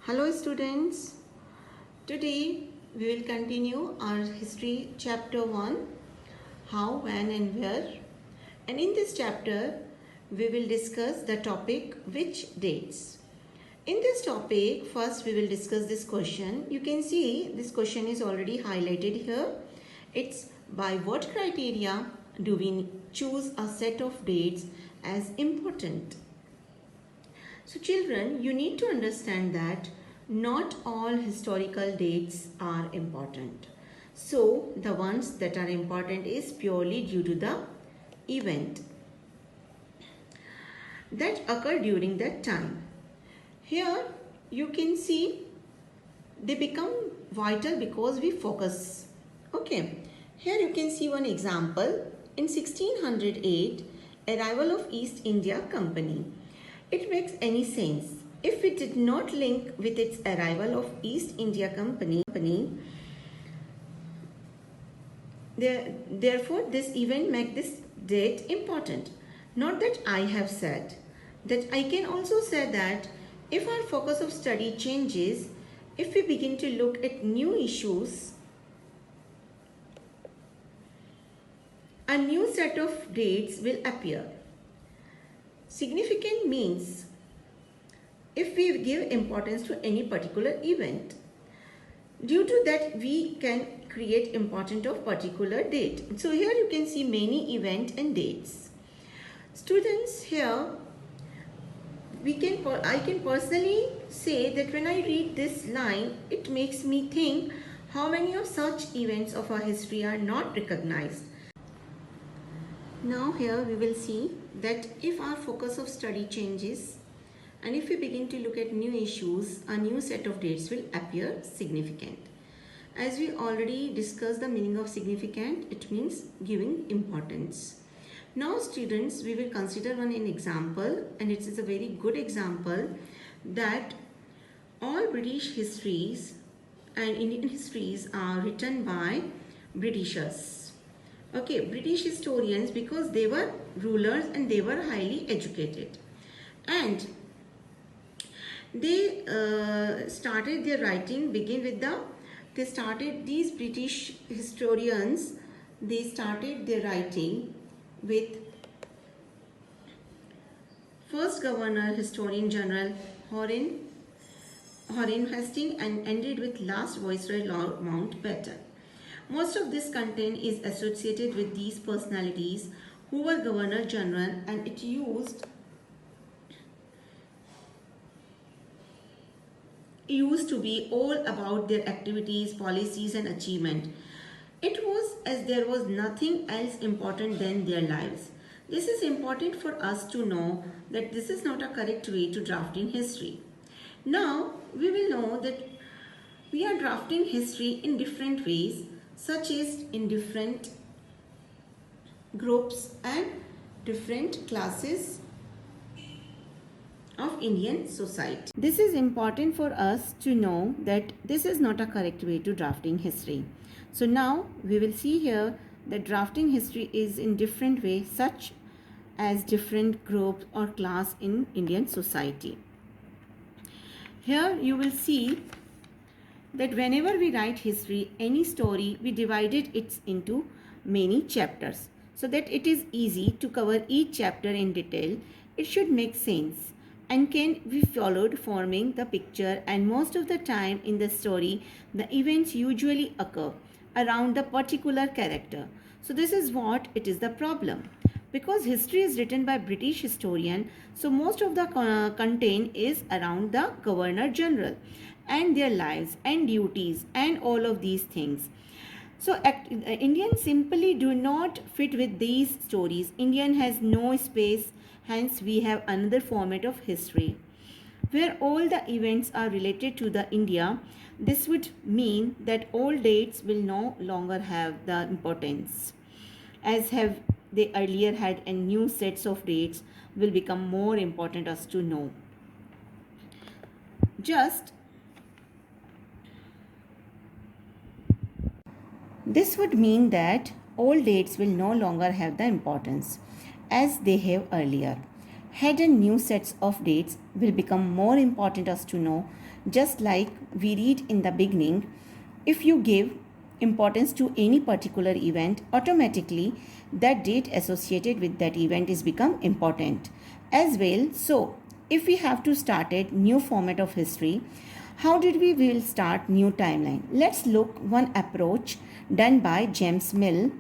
Hello students, today we will continue our history chapter 1, how, when and where, and in this chapter we will discuss the topic which dates. In this topic first we will discuss this question. You can see this question is already highlighted here. It's by what criteria do we choose a set of dates as important? So children, you need to understand that not all historical dates are important. So the ones that are important is purely due to the event that occurred during that time. Here you can see they become vital because we focus. Okay, here you can see one example. In 1608, arrival of East India Company. It makes any sense. If we did not link with its arrival of East India Company, therefore this event makes this date important. Not that I have said, that I can also say that if our focus of study changes, if we begin to look at new issues, a new set of dates will appear. Significant means if we give importance to any particular event. Due to that, we can create importance of particular date. So here you can see many event and dates. Students, here I can personally say that when I read this line, it makes me think how many of such events of our history are not recognized. Now here we will see that if our focus of study changes and if we begin to look at new issues, a new set of dates will appear significant. As we already discussed the meaning of significant, it means giving importance. Now students, we will consider an example, and it is a very good example, that all British histories and Indian histories are written by Britishers. Okay, British historians, because they were rulers and they were highly educated, and they started their writing these British historians, they started their writing with first Governor Historian General Warren Hastings and ended with last Viceroy Lord Mountbatten. Most of this content is associated with these personalities who were Governor General, and it used to be all about their activities, policies and achievement. It was as there was nothing else important than their lives. This is important for us to know that this is not a correct way to drafting history. Now we will know that we are drafting history in different ways, such as in different groups and different classes of Indian society. This is important for us to know that this is not a correct way to drafting history. So now we will see here that drafting history is in different ways, such as different groups or class in Indian society. Here you will see that whenever we write history, any story, we divided it into many chapters so that it is easy to cover each chapter in detail. It should make sense and can be followed forming the picture, and most of the time in the story, the events usually occur around the particular character. So this is what it is the problem. Because history is written by British historian, so most of the content is around the Governor General and their lives and duties and all of these things. So Indians simply do not fit with these stories. Indian has no space, hence we have another format of history where all the events are related to the India. This would mean that all dates will no longer have the importance as have they earlier had, and new sets of dates will become more important us to know. This would mean that all dates will no longer have the importance as they have earlier. head and new sets of dates will become more important as to know, just like we read in the beginning. If you give importance to any particular event, automatically that date associated with that event is become important as well. So if we have to start a new format of history, how did we will start new timeline? Let's look one approach done by James Mill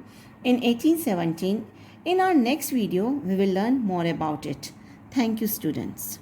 in 1817. In our next video, we will learn more about it. Thank you, students.